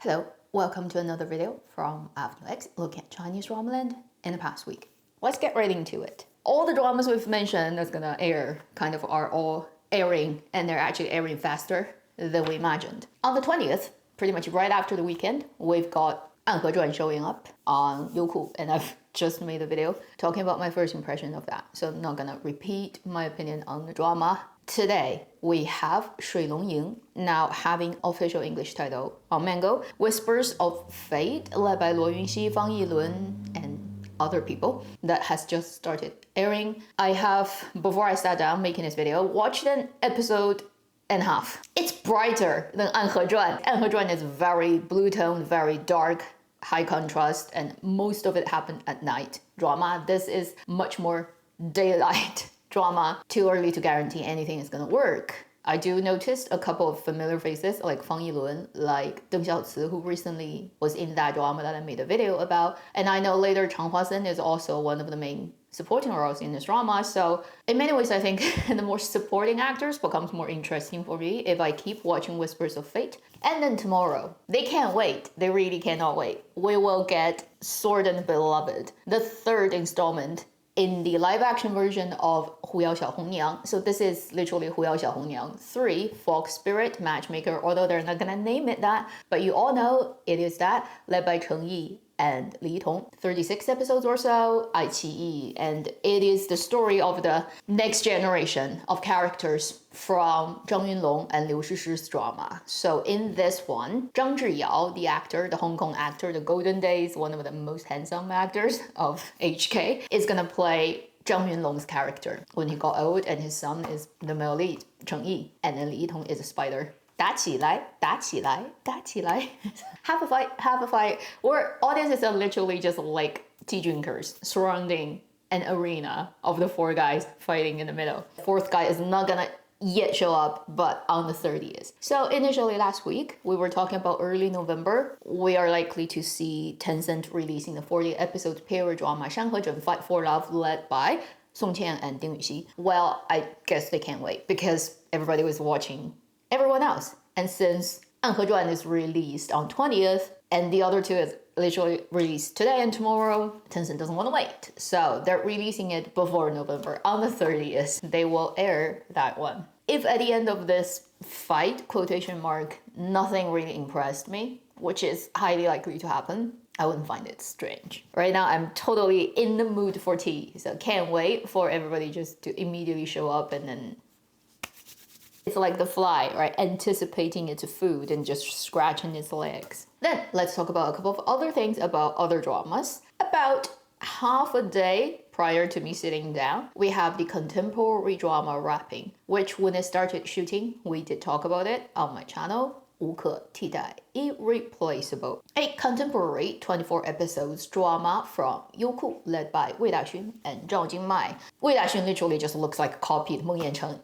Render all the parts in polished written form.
Hello, welcome to another video from Avenue X, looking at Chinese drama land in the past week. Let's get right into it. All the dramas we've mentioned that's gonna air kind of are all airing, and they're actually airing faster than we imagined. On the 20th, pretty much right after the weekend, we've got 暗河传 showing up on Youku, and I've just made a video talking about my first impression of that, so I'm not gonna repeat my opinion on the drama. Today, we have 水龙吟, now having official English title on Mango, Whispers of Fate, led by Luo Yunxi, Fang Yilun, and other people, that has just started airing. I have, before I sat down making this video, watched an episode and a half. It's brighter than 暗河传. 暗河传 is very blue tone, very dark, high contrast, and most of it happened at night drama. This is much more daylight drama. Too early to guarantee anything is gonna work. I do notice a couple of familiar faces like Fang Yilun, like Deng Xiaoci, who recently was in that drama that I made a video about. And I know later Chang Huasen is also one of the main supporting roles in this drama. So in many ways, I think the more supporting actors becomes more interesting for me if I keep watching Whispers of Fate. And then tomorrow, they can't wait. They really cannot wait. We will get Sword and Beloved, the third installment in the live-action version of 狐妖小红娘. So this is literally 狐妖小红娘 3, Fox Spirit Matchmaker, although they're not gonna name it that, but you all know it is that, led by Cheng Yi and Li Tong. 36 episodes or so, Ai Qi, and it is the story of the next generation of characters from Zhang Yunlong and Liu Shishi's drama. So in this one, Zhang Zhiyao, the actor, the Hong Kong actor, the golden days, one of the most handsome actors of HK, is gonna play Zhang Yunlong's character when he got old, and his son is the male lead, Cheng Yi, and then Li Tong is a spider. 打起来, 打起来, 打起来. Have a fight. Where audiences are literally just like tea drinkers surrounding an arena of the four guys fighting in the middle. The fourth guy is not gonna yet show up, but on the 30th. So initially last week, we were talking about early November. We are likely to see Tencent releasing the 40-episode period drama 山河枕 Fight for Love, led by Song Qian and Ding Yuxi. Well, I guess they can't wait because everybody was watching everyone else. And since 暗河传 is released on 20th, and the other two is literally released today and tomorrow, Tencent doesn't want to wait. So they're releasing it before November. On the 30th, they will air that one. If at the end of this fight, quotation mark, nothing really impressed me, which is highly likely to happen, I wouldn't find it strange. Right now, I'm totally in the mood for tea, so can't wait for everybody just to immediately show up, and then it's like the fly, right? Anticipating its food and just scratching its legs. Then let's talk about a couple of other things about other dramas. About half a day prior to me sitting down, we have the contemporary drama wrapping, which when it started shooting, we did talk about it on my channel. 无可替代, Irreplaceable, a contemporary 24 episodes drama from Youku, led by Wei Daxun and Zhao Jingmai. Wei Daxun literally just looks like a copied Meng Yancheng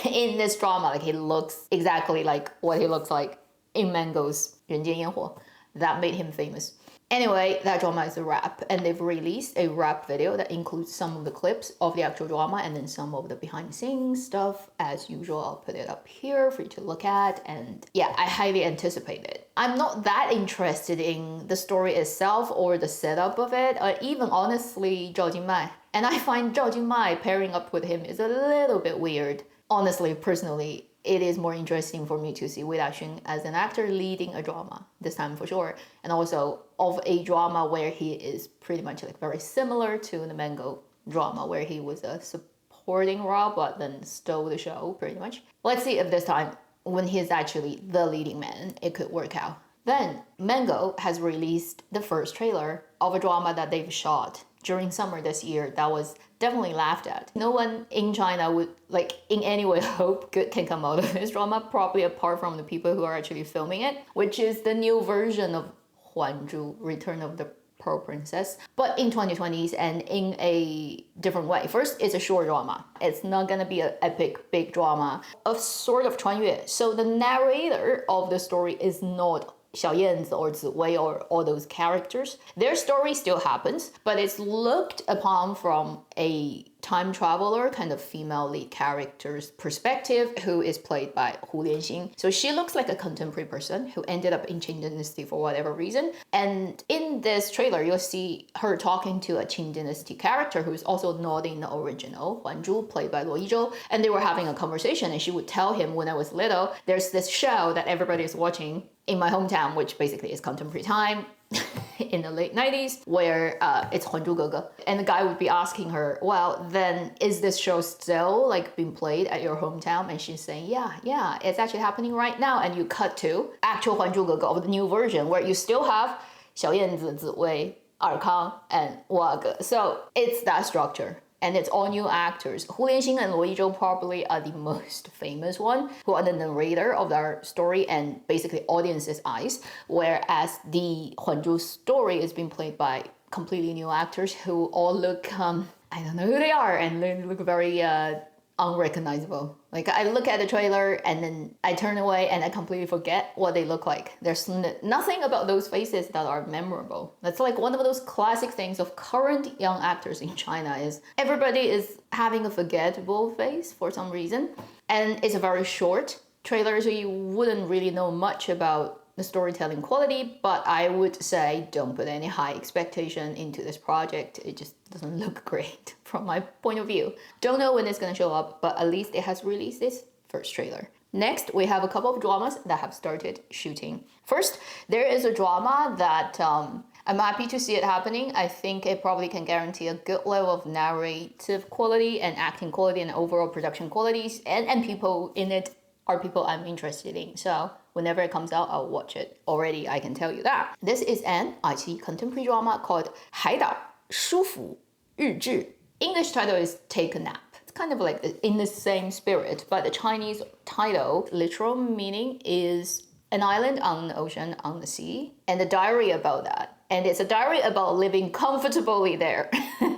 in this drama. Like, he looks exactly like what he looks like in Mango's 人间烟火. That made him famous. Anyway, that drama is a wrap, and they've released a wrap video that includes some of the clips of the actual drama and then some of the behind the scenes stuff. As usual, I'll put it up here for you to look at, and yeah, I highly anticipate it. I'm not that interested in the story itself or the setup of it, or even honestly Zhao Jingmai. And I find Zhao Jingmai pairing up with him is a little bit weird. Honestly, personally, it is more interesting for me to see Wei Daxun as an actor leading a drama, this time for sure, and also of a drama where he is pretty much like very similar to the Mango drama, where he was a supporting role but then stole the show pretty much. Let's see if this time, when he's actually the leading man, it could work out. Then Mango has released the first trailer of a drama that they've shot during summer this year that was definitely laughed at. No one in China would like in any way hope good can come out of this drama, probably apart from the people who are actually filming it, which is the new version of Huan Zhu, Return of the Pearl Princess, but in 2020s and in a different way. First, it's a short drama. It's not gonna be an epic big drama of sort of 穿越. So the narrator of the story is not Xiao Yanzi or Ziwei or all those characters. Their story still happens, but it's looked upon from a time traveler, kind of female lead character's perspective, who is played by Hu Lianxing. So she looks like a contemporary person who ended up in Qing Dynasty for whatever reason. And in this trailer, you'll see her talking to a Qing Dynasty character who's also not in the original, Huan Zhu, played by Luo Yizhou. And they were having a conversation, and she would tell him, when I was little, there's this show that everybody is watching in my hometown, which basically is contemporary time in the late 90s, where it's Huan Zhu Ge Ge. And the guy would be asking her, well, then is this show still like being played at your hometown? And she's saying, yeah, it's actually happening right now. And you cut to actual Huan Zhu Ge Ge of the new version, where you still have Xiao Yanzi, Ziwei, Kang, and Ge. So it's that structure. And it's all new actors. Hu Lianxing and Luo Yizhou probably are the most famous one, who are the narrator of our story and basically audience's eyes, whereas the Huan Zhu story is being played by completely new actors who all look, I don't know who they are, and they look very unrecognizable. Like, I look at the trailer and then I turn away and I completely forget what they look like. There's nothing about those faces that are memorable. That's like one of those classic things of current young actors in China, is everybody is having a forgettable face for some reason. And it's a very short trailer, so you wouldn't really know much about the storytelling quality, but I would say don't put any high expectation into this project. It just doesn't look great from my point of view. Don't know when it's gonna show up, but at least it has released its first trailer. Next, we have a couple of dramas that have started shooting. First, there is a drama that I'm happy to see it happening. I think it probably can guarantee a good level of narrative quality and acting quality and overall production qualities, and people in it are people I'm interested in. So whenever it comes out, I'll watch it. Already, I can tell you that. This is an iQIYI contemporary drama called 海岛舒服日志. English title is Take a Nap. It's kind of like in the same spirit, but the Chinese title, literal meaning is an island on the ocean, on the sea, and a diary about that. And it's a diary about living comfortably there.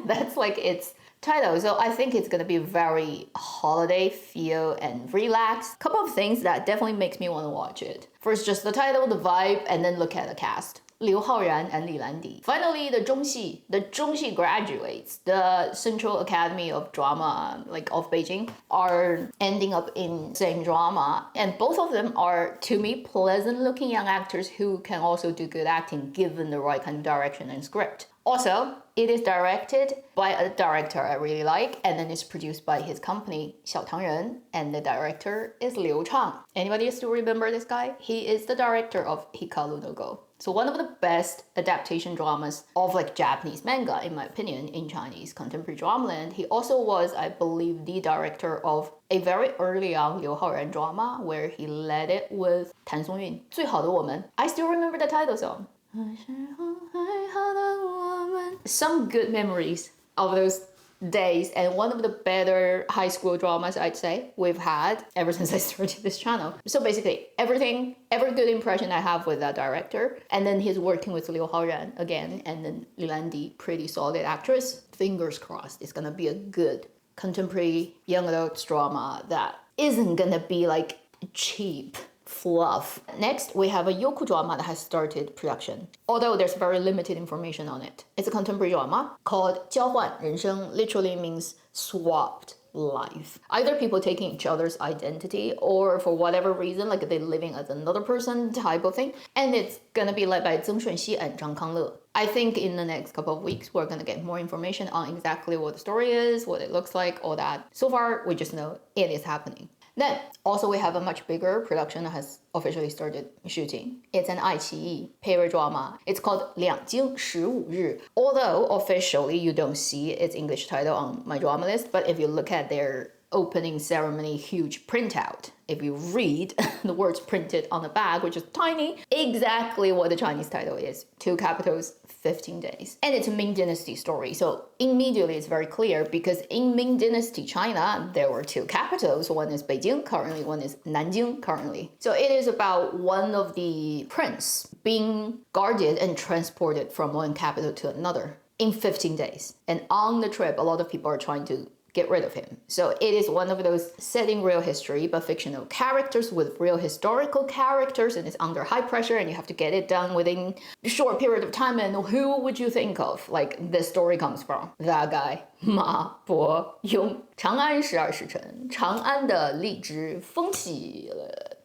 That's like its title. So I think it's gonna be very holiday feel and relaxed. Couple of things that definitely makes me want to watch it. First, just the title, the vibe, and then look at the cast. Haoran and Landi. Finally, the Zhongxi graduates, the Central Academy of Drama, like of Beijing, are ending up in same drama, and both of them are, to me, pleasant-looking young actors who can also do good acting given the right kind of direction and script. Also, it is directed by a director I really like, and then it's produced by his company, Ren, and the director is Liu Chang. Anybody still remember this guy? He is the director of Hikaru no Go. So one of the best adaptation dramas of like Japanese manga, in my opinion, in Chinese contemporary dramaland. He also was, I believe, the director of a very early on Liu Haoran drama where he led it with Tan Songyun, 最好的我们. I still remember the title song. Some good memories of those days, and one of the better high school dramas I'd say we've had ever since I started this channel. So basically every good impression I have with that director, and then he's working with Liu Haoran again, and then Landi, pretty solid actress. Fingers crossed it's gonna be a good contemporary young adult drama that isn't gonna be like cheap fluff. Next, we have a Youku drama that has started production, although there's very limited information on it. It's a contemporary drama called Jiao Huan Ren Sheng, literally means swapped life. Either people taking each other's identity, or for whatever reason, like they're living as another person type of thing. And it's gonna be led by Zheng Shunxi and Zhang Kangle. I think in the next couple of weeks, we're gonna get more information on exactly what the story is, what it looks like, all that. So far, we just know it is happening. Then, also we have a much bigger production that has officially started shooting. It's an iQIYI period drama. It's called 两京15日. Although officially you don't see its English title on my drama list, but if you look at their opening ceremony huge printout, if you read the words printed on the bag, which is tiny, exactly what the Chinese title is. 2 capitals, 15 days. And it's a Ming Dynasty story. So immediately it's very clear, because in Ming Dynasty China, there were 2 capitals. One is Beijing currently, one is Nanjing currently. So it is about one of the prince being guarded and transported from one capital to another in 15 days. And on the trip, a lot of people are trying to get rid of him. So it is one of those setting real history but fictional characters with real historical characters, and it's under high pressure and you have to get it done within a short period of time. And who would you think of like this story comes from? That guy, Ma Bo-yong. 长安十二时辰，长安的荔枝风起了。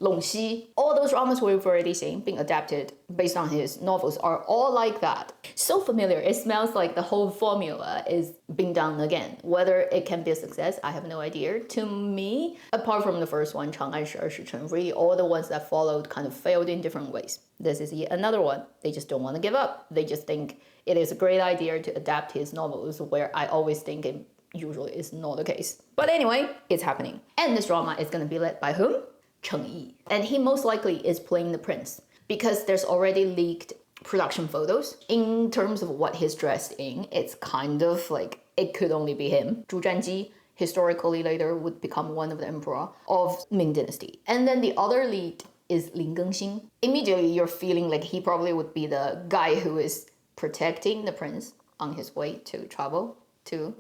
Longxi, all those dramas we've already seen being adapted based on his novels are all like that. So familiar, it smells like the whole formula is being done again. Whether it can be a success, I have no idea. To me, apart from the first one, 长安十二时辰, really all the ones that followed kind of failed in different ways. This is yet another one. They just don't want to give up. They just think it is a great idea to adapt his novels, where I always think it usually is not the case. But anyway, it's happening. And this drama is going to be led by whom? Cheng Yi. And he most likely is playing the prince because there's already leaked production photos. In terms of what he's dressed in, it's kind of like it could only be him. Zhu Zhanji historically later would become one of the emperor of Ming Dynasty. And then the other lead is Lin Gengxin. Immediately you're feeling like he probably would be the guy who is protecting the prince on his way to travel to.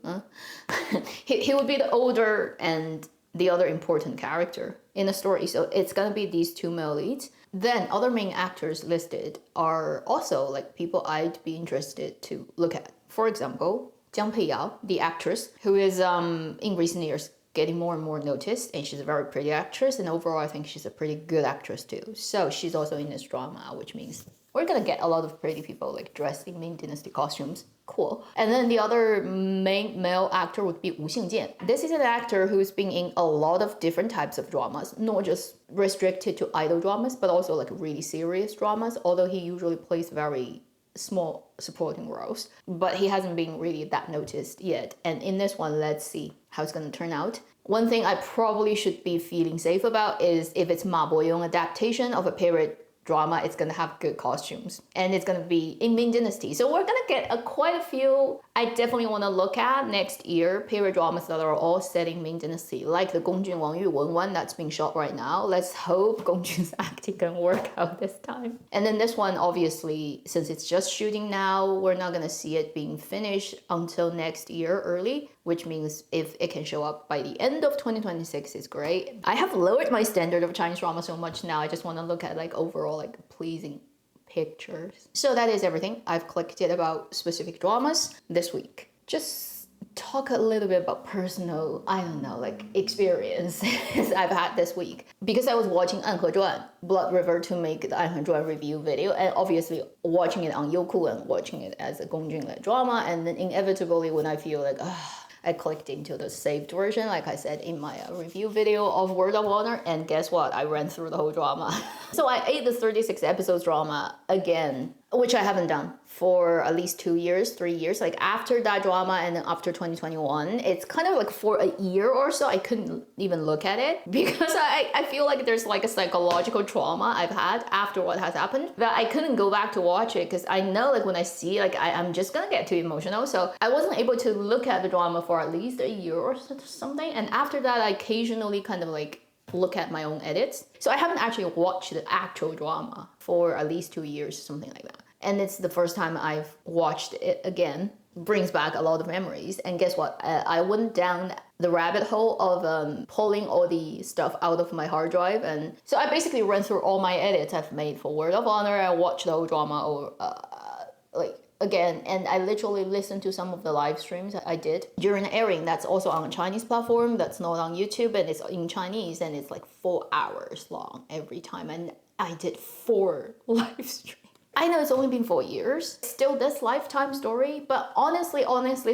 He would be the older and the other important character in the story. So it's gonna be these two male leads. Then other main actors listed are also like people I'd be interested to look at. For example, Jiang Peiyao, the actress, who is in recent years getting more and more noticed, and she's a very pretty actress, and overall I think she's a pretty good actress too. So she's also in this drama, which means we're gonna get a lot of pretty people like dressed in Ming Dynasty costumes. Cool. And then the other main male actor would be Wu Xingjian. This is an actor who's been in a lot of different types of dramas, not just restricted to idol dramas, but also like really serious dramas, although he usually plays very small supporting roles. But he hasn't been really that noticed yet. And in this one, let's see how it's gonna turn out. One thing I probably should be feeling safe about is if it's Ma Bo-yong adaptation of a period drama, it's gonna have good costumes and it's gonna be in Ming Dynasty. So we're gonna get quite a few I definitely want to look at next year, period dramas that are all set in Ming Dynasty, like the Gongjun Wang Yuwen one that's being shot right now. Let's hope Gongjun's acting can work out this time. And then this one, obviously, since it's just shooting now, we're not gonna see it being finished until next year early, which means if it can show up by the end of 2026, it's great. I have lowered my standard of Chinese drama so much now. I just want to look at like overall like pleasing pictures. So that is everything I've collected about specific dramas this week. Just talk a little bit about personal, I don't know, like experiences I've had this week. Because I was watching 暗河传, Blood River, to make the 暗河传 review video, and obviously watching it on Youku and watching it as a Gongjun drama, and then inevitably when I feel like, I clicked into the saved version, like I said in my review video of Word of Honor, and guess what? I ran through the whole drama. So I ate the 36 episodes drama again, which I haven't done for at least 2 years, 3 years. Like after that drama and then after 2021, it's kind of like for a year or so, I couldn't even look at it because I feel like there's like a psychological trauma I've had after what has happened that I couldn't go back to watch it because I know like when I see like I'm just gonna get too emotional. So I wasn't able to look at the drama for at least a year or something. And after that, I occasionally kind of like look at my own edits. So I haven't actually watched the actual drama for at least 2 years, something like that. And it's the first time I've watched it again. Brings back a lot of memories. And guess what? I went down the rabbit hole of pulling all the stuff out of my hard drive. And so I basically ran through all my edits I've made for Word of Honor. I watched the whole drama or again, and I literally listened to some of the live streams I did during the airing. That's also on a Chinese platform, that's not on YouTube, and it's in Chinese, and it's like 4 hours long every time, and I did 4 live streams. I know it's only been 4 years, still this lifetime story, but honestly,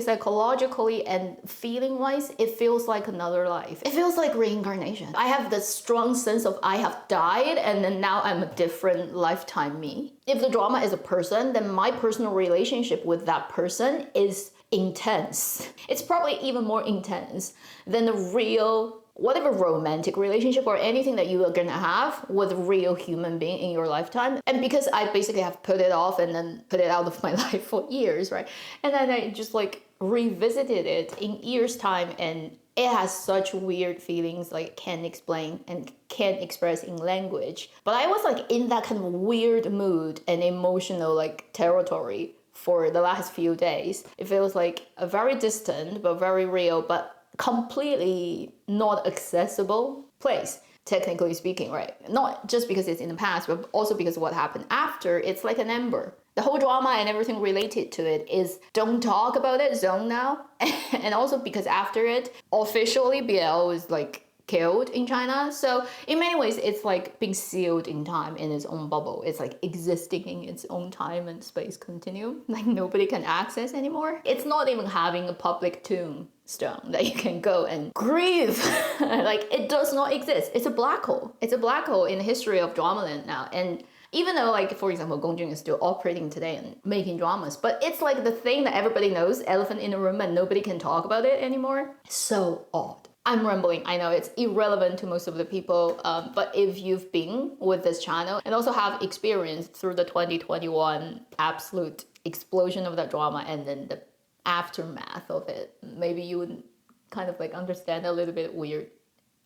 psychologically and feeling-wise, it feels like another life. It feels like reincarnation. I have this strong sense of I have died and then now I'm a different lifetime me. If the drama is a person, then my personal relationship with that person is intense. It's probably even more intense than the real whatever romantic relationship or anything that you are gonna have with a real human being in your lifetime. And because I basically have put it off and then put it out of my life for years, right? And then I just like revisited it in years time, and it has such weird feelings like can't explain and can't express in language. But I was like in that kind of weird mood and emotional like territory for the last few days. It feels like a very distant but very real but completely not accessible place, technically speaking, right? Not just because it's in the past, but also because of what happened after. It's like an ember. The whole drama and everything related to it is don't talk about it, zone now. And also because after it, officially BL is like killed in China. So in many ways, it's like being sealed in time in its own bubble. It's like existing in its own time and space continuum. Like nobody can access anymore. It's not even having a public tombstone that you can go and grieve. Like it does not exist. It's a black hole. It's a black hole in the history of Dramaland now. And even though, like, for example, Gongjun is still operating today and making dramas, but it's like the thing that everybody knows, elephant in the room, and nobody can talk about it anymore. So odd. I'm rambling. I know it's irrelevant to most of the people, but if you've been with this channel and also have experienced through the 2021 absolute explosion of that drama and then the aftermath of it, maybe you would kind of like understand a little bit weird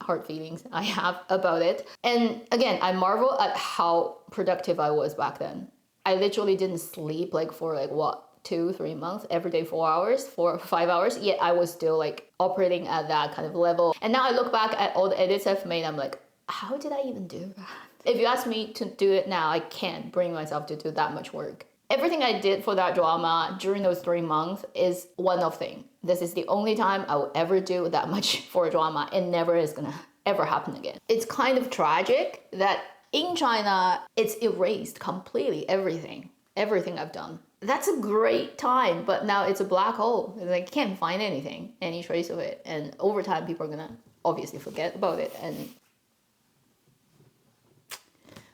hard feelings I have about it. And again, I marvel at how productive I was back then. I literally didn't sleep like for like what, 2-3 months, every day 4 hours, 4 or 5 hours, yet I was still like operating at that kind of level. And now I look back at all the edits I've made, I'm like, how did I even do that? If you ask me to do it now, I can't bring myself to do that much work. Everything I did for that drama during those 3 months is one-off thing. This is the only time I will ever do that much for a drama. It never is gonna ever happen again. It's kind of tragic that in China, it's erased completely everything I've done. That's a great time, but now it's a black hole. Like, you can't find anything, any trace of it. And over time, people are gonna obviously forget about it. And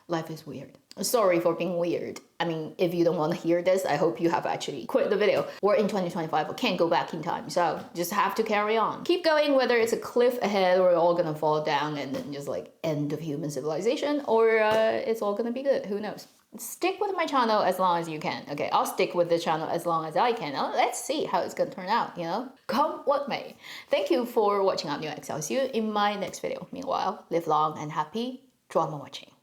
life is weird. Sorry for being weird. I mean, if you don't want to hear this, I hope you have actually quit the video. We're in 2025, we can't go back in time, so just have to carry on. Keep going, whether it's a cliff ahead or we're all gonna fall down and then just like end of human civilization, or it's all gonna be good, who knows. Stick with my channel as long as you can. Okay, I'll stick with the channel as long as I can. Let's see how it's gonna turn out, you know? Come what may. Thank you for watching. I'm New X. I'll see you in my next video. Meanwhile, live long and happy drama watching.